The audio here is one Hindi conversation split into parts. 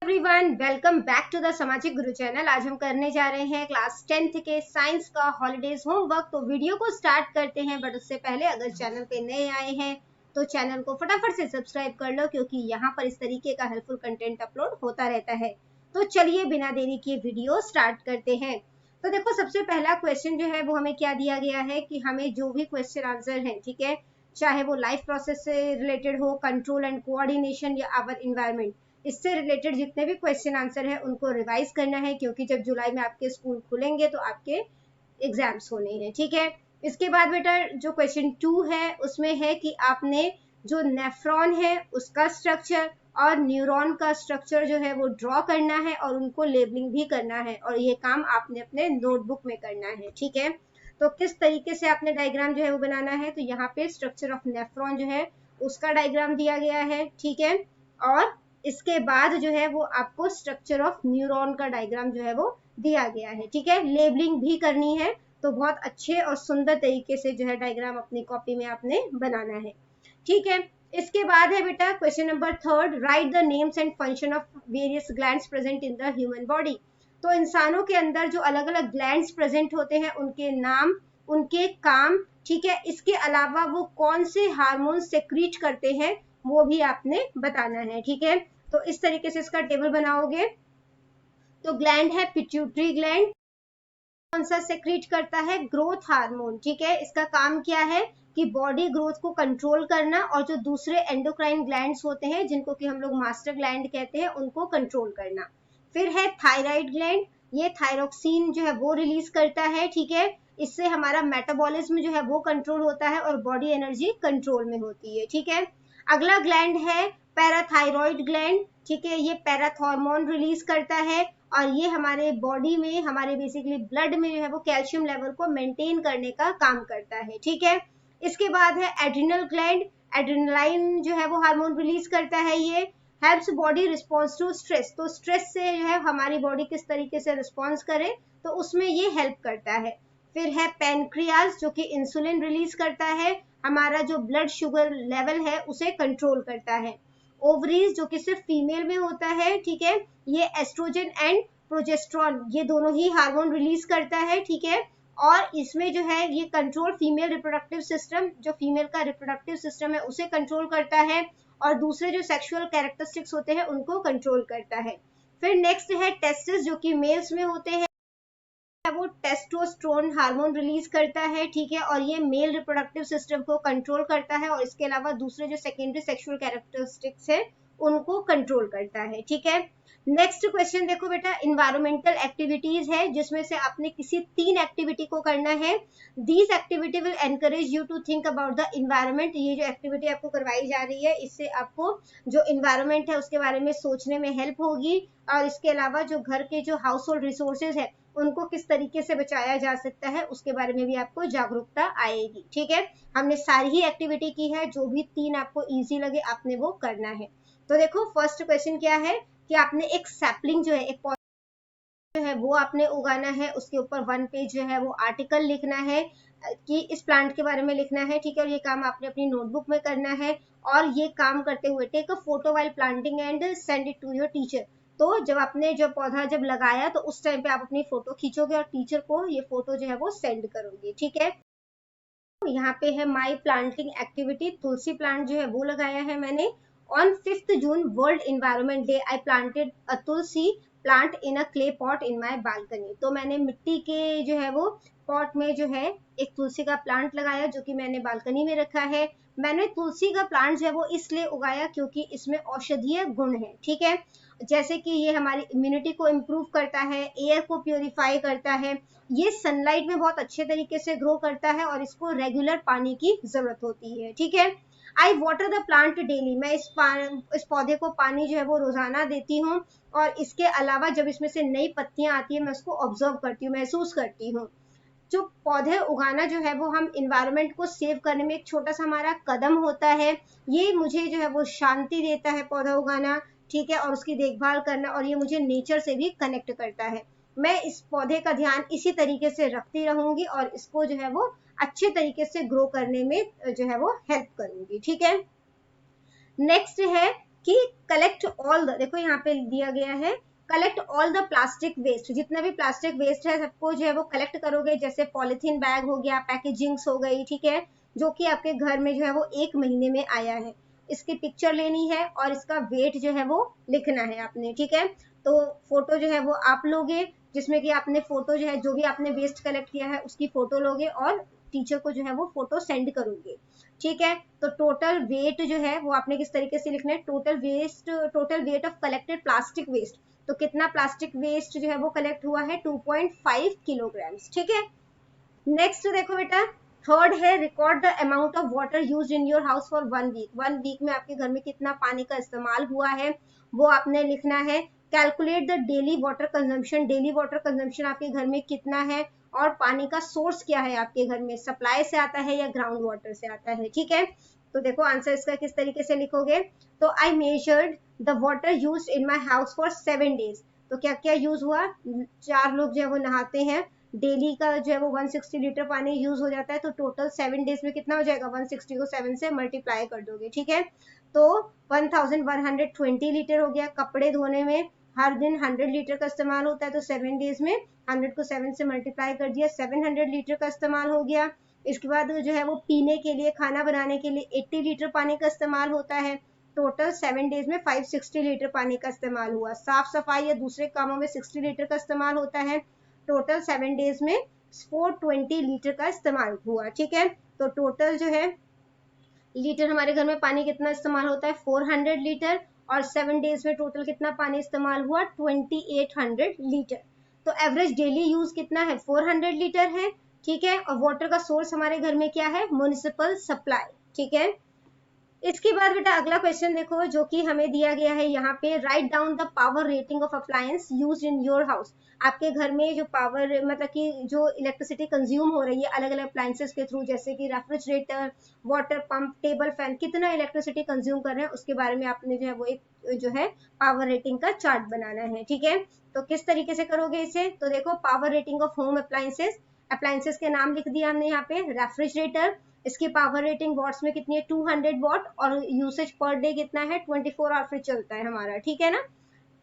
Everyone, welcome back to the Samajik Guru channel. आज हम करने जा रहे हैं क्लास 10th के साइंस का हॉलीडेज होमवर्क। तो वीडियो को स्टार्ट करते हैं, बट उससे पहले अगर चैनल पे नए आए हैं तो चैनल को फटाफट से सब्सक्राइब कर लो, क्योंकि यहाँ पर इस तरीके का हेल्पफुल कंटेंट अपलोड होता रहता है। तो चलिए बिना देरी किए वीडियो स्टार्ट करते हैं। तो देखो, सबसे पहला क्वेश्चन जो है वो हमें क्या दिया गया है कि हमें जो भी क्वेश्चन आंसर है, ठीक है, चाहे वो लाइफ प्रोसेस से रिलेटेड हो, कंट्रोल एंड कोऑर्डिनेशन या आवर इन्वायरमेंट, इससे रिलेटेड जितने भी क्वेश्चन आंसर है उनको रिवाइज करना है, क्योंकि जब जुलाई में आपके स्कूल खुलेंगे तो आपके एग्जाम्स होने हैं। ठीक है, इसके बाद बेटा जो क्वेश्चन 2 है उसमें है कि आपने जो नेफ्रॉन है उसका स्ट्रक्चर और न्यूरॉन का स्ट्रक्चर जो है वो ड्रॉ करना है और उनको लेबलिंग भी करना है, और ये काम आपने अपने नोटबुक में करना है। ठीक है, तो किस तरीके से आपने डायग्राम जो है वो बनाना है, तो यहाँ पे स्ट्रक्चर ऑफ नेफ्रॉन जो है उसका डायग्राम दिया गया है। ठीक है, और इसके बाद जो है वो आपको स्ट्रक्चर ऑफ न्यूरॉन का डायग्राम जो है वो दिया गया है। ठीक है, लेबलिंग भी करनी है, तो बहुत अच्छे और सुंदर तरीके से जो है डायग्राम अपनी कॉपी में आपने बनाना है। ठीक है, इसके बाद है बेटा question number 3, right the names and function of various glands present in the human body. तो इंसानों के अंदर जो अलग अलग ग्लैंड्स प्रेजेंट होते हैं उनके नाम, उनके काम, ठीक है, इसके अलावा वो कौन से हार्मोन सेक्रीट करते हैं वो भी आपने बताना है। ठीक है, तो इस तरीके से इसका टेबल बनाओगे। तो ग्लैंड है पिट्यूटरी ग्लैंड, कौन सा सेक्रीट करता है, ग्रोथ हार्मोन। ठीक है, इसका काम क्या है कि बॉडी ग्रोथ को कंट्रोल करना, और जो दूसरे एंडोक्राइन ग्लैंड्स होते हैं जिनको कि हम लोग मास्टर ग्लैंड कहते हैं उनको कंट्रोल करना। फिर है थायराइड ग्लैंड, ये थायरोक्सिन जो है वो रिलीज करता है। ठीक है, इससे हमारा मेटाबॉलिज्म जो है वो कंट्रोल होता है और बॉडी एनर्जी कंट्रोल में होती है। ठीक है, अगला ग्लैंड है पैराथायरॉइड ग्लैंड। ठीक है, ये पैराथॉर्मोन रिलीज करता है और ये हमारे बॉडी में, हमारे बेसिकली ब्लड में जो है वो कैल्शियम लेवल को मेंटेन करने का काम करता है। ठीक है, इसके बाद है एड्रिनल ग्लैंड, एड्रिनलाइन जो है वो हार्मोन रिलीज करता है, ये helps body response to stress. तो स्ट्रेस से जो है हमारी बॉडी किस तरीके से रिस्पॉन्स करे तो उसमें ये हेल्प करता है। फिर है पेनक्रियाज जो कि इंसुलिन रिलीज करता है, हमारा जो ब्लड शुगर लेवल है उसे कंट्रोल करता है। ओवरीज जो कि सिर्फ फीमेल में होता है, ठीक है, ये एस्ट्रोजन एंड प्रोजेस्ट्रॉन ये दोनों ही हार्मोन रिलीज करता है। ठीक है, और इसमें जो है ये कंट्रोल फीमेल रिप्रोडक्टिव सिस्टम, जो फीमेल का रिप्रोडक्टिव सिस्टम है उसे कंट्रोल करता है, और दूसरे जो सेक्सुअल कैरेक्टरिस्टिक्स होते हैं उनको कंट्रोल करता है। फिर नेक्स्ट है टेस्टिस जो कि मेल्स में होते हैं, वो टेस्टोस्टेरोन हार्मोन रिलीज करता है। ठीक है, और ये मेल रिप्रोडक्टिव सिस्टम को कंट्रोल करता है, और इसके अलावा दूसरे जो सेकेंडरी सेक्सुअल कैरेक्टरिस्टिक्स है उनको कंट्रोल करता है। ठीक है, नेक्स्ट क्वेश्चन देखो बेटा, इन्वायरमेंटल एक्टिविटीज है जिसमें से आपने किसी 3 एक्टिविटी को करना है। These activity will encourage you to think about the environment. ये जो एक्टिविटी आपको करवाई जा रही है इससे आपको जो इन्वायरमेंट है उसके बारे में सोचने में हेल्प होगी, और इसके अलावा जो घर के जो हाउस होल्ड रिसोर्सेज है उनको किस तरीके से बचाया जा सकता है उसके बारे में भी आपको जागरूकता आएगी। ठीक है, हमने सारी ही एक्टिविटी की है, जो भी 3 आपको इजी लगे आपने वो करना है। तो देखो फर्स्ट क्वेश्चन क्या है कि आपने एक सैपलिंग जो है, एक पौधा जो है वो आपने उगाना है, उसके ऊपर 1 पेज जो है वो आर्टिकल लिखना है कि इस प्लांट के बारे में लिखना है। ठीक है, और ये काम आपने अपनी नोटबुक में करना है, और ये काम करते हुए take a photo while planting and send it to your teacher. तो जब आपने जो पौधा जब लगाया तो उस टाइम पे आप अपनी फोटो खींचोगे और टीचर को ये फोटो जो है वो सेंड करोगे। ठीक है, यहाँ पे है माई प्लांटिंग एक्टिविटी, तुलसी प्लांट जो है वो लगाया है मैंने। On 5th June world environment day I planted a Tulsi plant in a clay pot in my balcony. तो मैंने मिट्टी के जो है वो पॉट में जो है एक तुलसी का प्लांट लगाया जो कि मैंने बालकनी में रखा है। मैंने तुलसी का प्लांट जो है वो इसलिए उगाया क्योंकि इसमें औषधीय गुण है। ठीक है, जैसे कि ये हमारी इम्यूनिटी को इम्प्रूव करता है, एयर को प्योरीफाई करता है, ये सनलाइट में बहुत अच्छे तरीके से ग्रो करता है, और इसको रेगुलर पानी की जरूरत होती है। ठीक है, आई वाटर द प्लांट डेली, मैं इस पौधे को पानी जो है वो रोजाना देती हूँ, और इसके अलावा जब इसमें से नई पत्तियां आती है मैं उसको ऑब्जर्व करती हूँ, महसूस करती हूँ। जो पौधे उगाना जो है वो हम इन्वायरमेंट को सेव करने में एक छोटा सा हमारा कदम होता है, ये मुझे जो है वो शांति देता है पौधा उगाना। ठीक है, और उसकी देखभाल करना, और ये मुझे नेचर से भी कनेक्ट करता है। मैं इस पौधे का ध्यान इसी तरीके से रखती रहूंगी और इसको जो है वो अच्छे तरीके से ग्रो करने में जो है वो हेल्प करूंगी। ठीक है, नेक्स्ट है कि कलेक्ट ऑल द, देखो यहाँ पे दिया गया है collect all the plastic waste, जितना भी प्लास्टिक वेस्ट है सबको जो है वो कलेक्ट करोगे, जैसे पॉलिथीन बैग हो गया, पैकेजिंग्स हो गई, ठीक है, जो कि आपके घर में जो है वो 1 महीने में आया है, इसकी पिक्चर लेनी है और इसका वेट जो है वो लिखना है आपने, ठीक है। तो फोटो जो है वो आप लोगे, जिसमें कि आपने फोटो जो है जो भी आपने वेस्ट कलेक्ट किया है उसकी फोटो लोगे और टीचर को जो है वो फोटो सेंड करोगे, ठीक है। तो टोटल वेट जो है वो आपने किस तरीके से लिखना है, total weight of collected plastic waste, तो कितना प्लास्टिक वेस्ट जो है वो कलेक्ट हुआ है 2.5 किलोग्राम, ठीक है। नेक्स्ट देखो बेटा, थर्ड है record the amount of water used in your house for 1 week में आपके घर में कितना पानी का इस्तेमाल हुआ है वो आपने लिखना है। Calculate the daily water consumption, daily water consumption आपके घर में कितना है और पानी का सोर्स क्या है आपके घर में, सप्लाई से आता है या ग्राउंड वाटर से आता है, ठीक है। तो देखो आंसर इसका किस तरीके से लिखोगे, तो I measured the water used in my house for 7 days, तो क्या क्या यूज हुआ, 4 लोग जो है वो नहाते हैं, डेली का जो है वो 160 लीटर पानी यूज हो जाता है, तो टोटल 7 डेज में कितना हो जाएगा, 160 को 7 से मल्टीप्लाई कर दोगे, ठीक है। तो 1120 लीटर हो गया। कपड़े धोने में हर दिन 100 लीटर का इस्तेमाल होता है, तो 7 डेज में 100 को 7 से मल्टीप्लाई कर दिया, 700 लीटर का इस्तेमाल हो गया। इसके बाद जो है वो पीने के लिए, खाना बनाने के लिए 80 लीटर पानी का इस्तेमाल होता है, टोटल 7 डेज में 560 लीटर पानी का इस्तेमाल हुआ। साफ सफाई या दूसरे कामों में 60 लीटर का इस्तेमाल होता है, टोटल 7 डेज में 420 लीटर का इस्तेमाल हुआ, ठीक है। तो टोटल जो है लीटर हमारे घर में पानी कितना इस्तेमाल होता है 400 लीटर, और 7 डेज में टोटल कितना पानी इस्तेमाल हुआ 2800 लीटर। तो एवरेज डेली यूज कितना है 400 लीटर है, ठीक है। और वाटर का सोर्स हमारे घर में क्या है, म्युनिसिपल सप्लाई, ठीक है। इसके बाद बेटा अगला क्वेश्चन देखो जो कि हमें दिया गया है यहाँ पे, write down the power rating of appliance used in your house, आपके घर में जो पावर मतलब कि जो इलेक्ट्रिसिटी कंज्यूम हो रही है अलग अलग अप्लायंसेस के थ्रू, जैसे कि refrigerator, water pump, table fan, कितना इलेक्ट्रिसिटी कंज्यूम कर रहे हैं उसके बारे में आपने जो है वो एक जो है पावर रेटिंग का चार्ट बनाना है, ठीक है। तो किस तरीके से करोगे इसे, तो देखो power rating of home appliances, appliances के नाम लिख दिया हमने यहाँ पे, रेफ्रिजरेटर, इसकी पावर रेटिंग वॉट्स में कितनी है 200 वॉट, और यूसेज पर डे कितना है 24 आवर फ्रिज चलता है हमारा, ठीक है ना।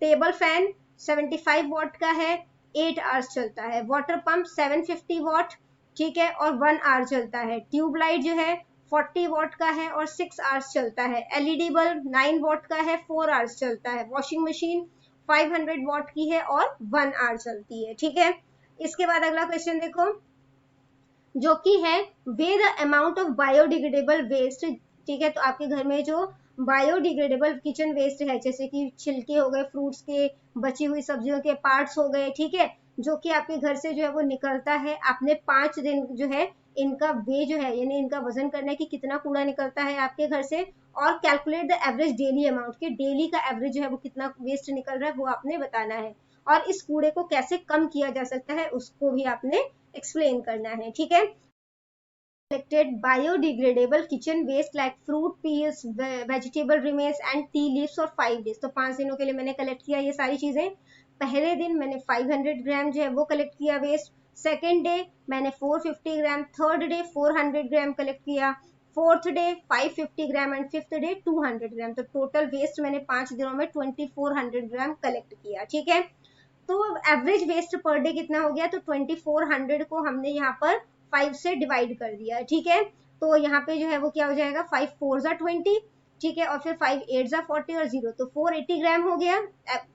टेबल फैन 75 वॉट का है, 8 आवर्स चलता है। वाटर पंप 750 वॉट, ठीक है, और 1 आवर चलता है। ट्यूबलाइट जो है 40 वॉट का है और 6 आवर्स चलता है। एलईडी बल्ब 9 वॉट का है, 4 आवर्स चलता है। वॉशिंग मशीन 500 वॉट की है और 1 आवर चलती है, ठीक है। इसके बाद अगला क्वेश्चन देखो जो कि है weigh the amount of biodegradable waste, ठीक है। तो आपके घर में जो बायोडिग्रेडेबल किचन वेस्ट है, जैसे कि छिलके हो गए फ्रूट्स के, बची हुई सब्जियों के पार्ट्स हो गए, ठीक है, जो कि आपके घर से जो है वो निकलता है, आपने 5 दिन जो है इनका वे जो है यानी इनका वजन करना है कि कितना कूड़ा निकलता है आपके घर से, और calculate the average daily amount, कि डेली का एवरेज जो है वो कितना वेस्ट निकल रहा है वो आपने बताना है, और इस कूड़े को कैसे कम किया जा सकता है उसको भी आपने एक्सप्लेन करना है, ठीक है। Collected biodegradable kitchen waste like fruit peels, vegetable remains and tea leaves for 5 days, तो 5 दिनों के लिए मैंने कलेक्ट किया ये सारी चीजें। पहले दिन मैंने 500 ग्राम जो है वो कलेक्ट किया वेस्ट, सेकेंड डे मैंने 450 ग्राम, थर्ड डे 400 ग्राम कलेक्ट किया, fourth day 550 gram and fifth day 200 ग्राम, तो टोटल वेस्ट मैंने 5 दिनों में 2400 ग्राम कलेक्ट किया, ठीक है। तो एवरेज वेस्ट पर डे कितना हो गया, तो 2400 को हमने यहाँ पर 5 से डिवाइड कर दिया, ठीक है। तो यहाँ पे जो है वो क्या हो जाएगा 5 4 20, ठीक है, और फिर 5 8 40 और 0, तो 480 ग्राम हो गया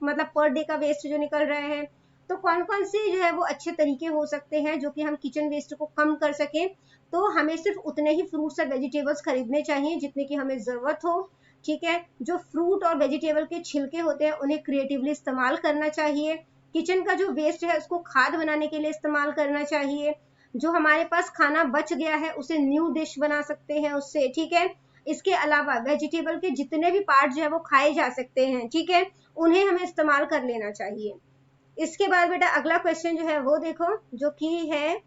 मतलब पर डे का वेस्ट जो निकल रहे हैं। तो कौन कौन से जो है वो अच्छे तरीके हो सकते हैं जो कि हम किचन वेस्ट को कम कर सकें, तो हमें सिर्फ उतने ही फ्रूट्स और वेजिटेबल्स खरीदने चाहिए जितने की हमें जरूरत हो, ठीक है। जो फ्रूट और वेजिटेबल के छिलके होते हैं उन्हें क्रिएटिवली इस्तेमाल करना चाहिए। किचन का जो वेस्ट है उसको खाद बनाने के लिए इस्तेमाल करना चाहिए। जो हमारे पास खाना बच गया है उसे न्यू डिश बना सकते हैं उससे, ठीक है। इसके अलावा वेजिटेबल के जितने भी पार्ट जो है वो खाए जा सकते हैं, ठीक है, उन्हें हमें इस्तेमाल कर लेना चाहिए। इसके बाद बेटा अगला क्वेश्चन जो है वो देखो जो कि है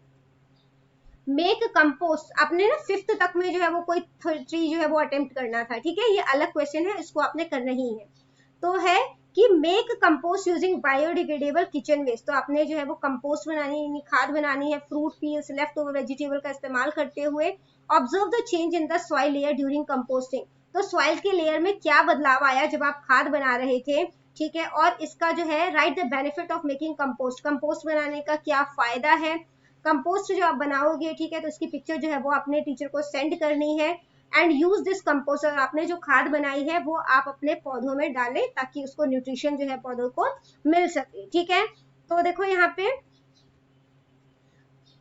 मेक कंपोस्ट, आपने ना 5th तक में जो है वो कोई 3 जो है वो अटेम्प्ट करना था, ठीक है, ये अलग क्वेश्चन है, इसको आपने करना ही है। तो है कि make compost using biodegradable kitchen waste, तो आपने जो है वो कंपोस्ट बनानी, खाद बनानी है fruit peels, left over vegetable का इस्तेमाल करते हुए। Observe the change in the soil layer during composting, तो सॉइल के लेयर में क्या बदलाव आया जब आप खाद बना रहे थे, ठीक है, और इसका जो है right the benefit of making compost, compost बनाने का क्या फायदा है। कंपोस्ट जो आप बनाओगे, ठीक है, तो इसकी पिक्चर जो है वो अपने टीचर को सेंड करनी है। एंड यूज दिस कंपोस्ट, और आपने जो खाद बनाई है वो आप अपने पौधों में डालें ताकि उसको न्यूट्रिशन जो है पौधों को मिल सके, ठीक है। तो देखो यहाँ पे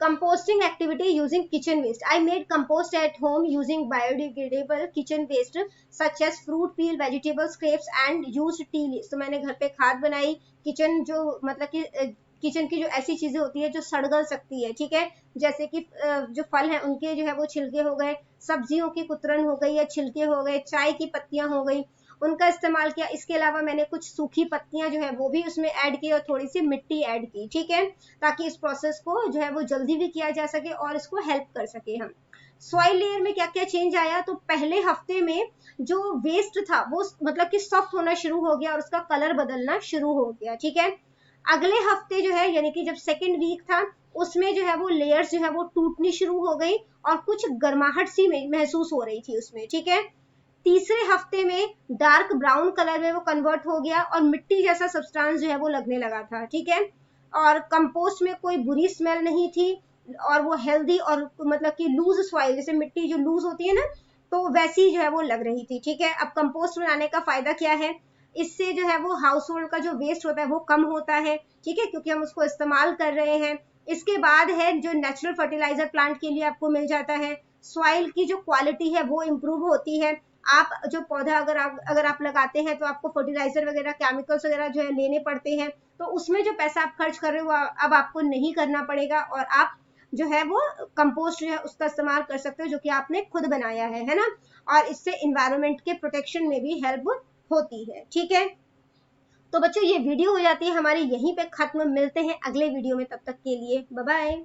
composting activity using kitchen waste. I made compost at home using biodegradable kitchen waste such as fruit peel, vegetable scraps and used tea leaves. तो मैंने घर पे खाद बनाई, किचन जो मतलब कि किचन की जो ऐसी चीजें होती है जो सड़गल सकती है, ठीक है, जैसे कि जो फल है उनके जो है वो छिलके हो गए, सब्जियों की कुतरन हो गई या छिलके हो गए, चाय की पत्तियां हो गई, उनका इस्तेमाल किया। इसके अलावा मैंने कुछ सूखी पत्तियां जो है वो भी उसमें ऐड की और थोड़ी सी मिट्टी ऐड की, ठीक है, ताकि इस प्रोसेस को जो है वो जल्दी भी किया जा सके और इसको हेल्प कर सके हम। सॉइल लेयर में क्या क्या चेंज आया, तो पहले हफ्ते में जो वेस्ट था वो मतलब कि सॉफ्ट होना शुरू हो गया और उसका कलर बदलना शुरू हो गया, ठीक है। अगले हफ्ते जो है यानी कि जब सेकेंड वीक था उसमें जो है वो लेयर्स जो है वो टूटनी शुरू हो गई और कुछ गर्माहट सी महसूस हो रही थी उसमें, ठीक है। तीसरे हफ्ते में डार्क ब्राउन कलर में वो कन्वर्ट हो गया और मिट्टी जैसा सब्सटेंस जो है वो लगने लगा था, ठीक है। और कंपोस्ट में कोई बुरी स्मेल नहीं थी और वो हेल्दी और मतलब कि लूज सॉइल, जैसे मिट्टी जो लूज होती है ना, तो वैसी जो है वो लग रही थी, ठीक है। अब कंपोस्ट बनाने का फायदा क्या है, इससे जो है वो हाउस होल्ड का जो वेस्ट होता है वो कम होता है, ठीक है, क्योंकि हम उसको इस्तेमाल कर रहे हैं। इसके बाद है जो नेचुरल फर्टिलाइजर प्लांट के लिए आपको मिल जाता है, सॉइल की जो क्वालिटी है वो इम्प्रूव होती है। आप जो पौधा अगर आप लगाते हैं तो आपको फर्टिलाइजर वगैरह केमिकल्स वगैरह जो है लेने पड़ते हैं, तो उसमें जो पैसा आप खर्च कर रहे हो अब आपको नहीं करना पड़ेगा और आप जो है वो कंपोस्ट जो है उसका इस्तेमाल कर सकते हो जो कि आपने खुद बनाया है ना। और इससे इन्वायरमेंट के प्रोटेक्शन में भी हेल्प होती है, ठीक है। तो बच्चों ये वीडियो हो जाती है हमारी यहीं पे खत्म, मिलते हैं अगले वीडियो में, तब तक के लिए बाय बाय।